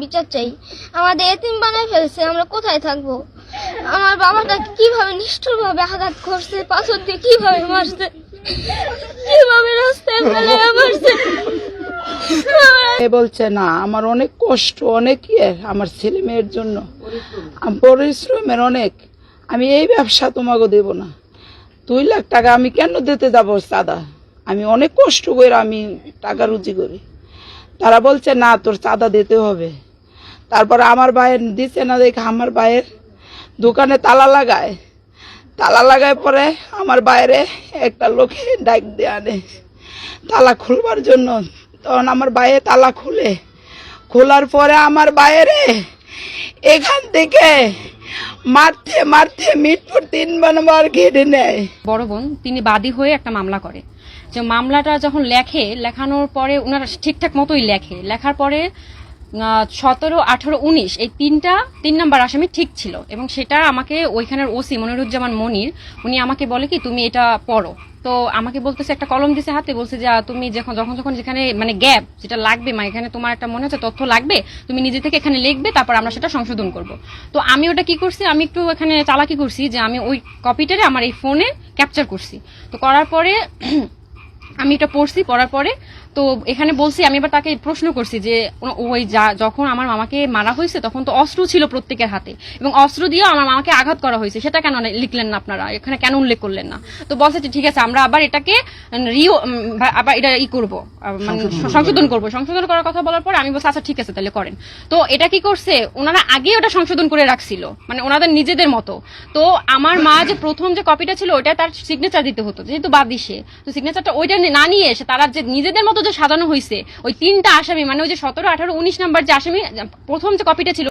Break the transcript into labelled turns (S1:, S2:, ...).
S1: বিচার চাই। আমাদের এতিম বানায় ফেলছে, আমরা কোথায় থাকবো? আমার বাবাটা কিভাবে নিষ্ঠুরভাবে আঘাত করছে, পাথর দিয়ে কিভাবে মারছে, কিভাবে রাস্তায় ফেলে মারছে।
S2: এ বলছে না, আমার অনেক কষ্ট, অনেক আমার ছেলে মেয়ের জন্য পরিশ্রমের অনেক, আমি এই ব্যবসা তোমাকে দেব না। 2 লাখ টাকা আমি কেন দিতে যাবো চাঁদা? আমি অনেক কষ্ট করে আমি টাকা রুজি করি। তারা বলছে না, তোর চাঁদা দিতে হবে। তারপর আমার ভাইয়ের দিচ্ছে না দেখে আমার ভাইয়ের দোকানে তালা লাগায় পরে আমার বাইরে একটা লোকে ডাক দিয়ে আনে তালা খুলবার জন্য। তখন আমার বাইরে তালা খোলার পরে আমার বাইরে এখান থেকে মারতে মারতে মিটপুর 3 নম্বর ঘেটে নেয়।
S3: বড় বোন তিনি বাদী হয়ে একটা মামলা করে, যে মামলাটা যখন লেখানোর পরে ওনারা ঠিকঠাক মতোই লেখার পরে 17, 18, 19 এই 3 নাম্বার আসামি ঠিক ছিল, এবং সেটা আমাকে ওইখানের ওসি মনিরুজ্জামান মনির উনি আমাকে বলে কি তুমি এটা পড়ো। তো আমাকে বলতেছে, একটা কলম দিছে হাতে, বলছে যে তুমি যখন যেখানে মানে গ্যাপ যেটা লাগবে, মানে এখানে তোমার একটা মনে হচ্ছে তথ্য লাগবে, তুমি নিজে থেকে এখানে লিখবে, তারপর আমরা সেটা সংশোধন করব। তো আমি ওটা কি করছি, আমি একটু এখানে চালাকি করছি যে আমি ওই কপিটারে আমার এই ফোনে ক্যাপচার করছি। তো করার পরে আমি এটা পড়ছি, পড়ার পরে তো এখানে বলছি, আমি এবার তাকে প্রশ্ন করছি যে ওই যখন আমার মামাকে মারা হয়েছে তখন তো অস্ত্র ছিল প্রত্যেকের হাতে, এবং অস্ত্র দিয়েও আমার মামাকে আঘাত করা হয়েছে, সেটা কেন লিখলেন না আপনারা, এখানে কেন উল্লেখ করলেন না? তো বলছে যে ঠিক আছে, আমরা আবার এটাকে আবার এটা করবো, মানে সংশোধন করার কথা বলার পর আমি বলছি আচ্ছা ঠিক আছে তাহলে করেন। তো এটা কি করছে, ওনারা আগে ওটা সংশোধন করে রাখছিল, মানে ওনাদের নিজেদের মতো। তো আমার মা যে প্রথম যে কপিটা ছিল ওইটা তার সিগনেচার দিতে হতো, যেহেতু বাদী সে, তো সিগনেচারটা ওইটা না নিয়ে এসে তারা যে নিজেদের মতো যে সাজানো হয়েছে ওই 3টা আসামি, মানে ওই যে 17, 18, 19 নাম্বার যে আসামি প্রথম যে কপিটা ছিল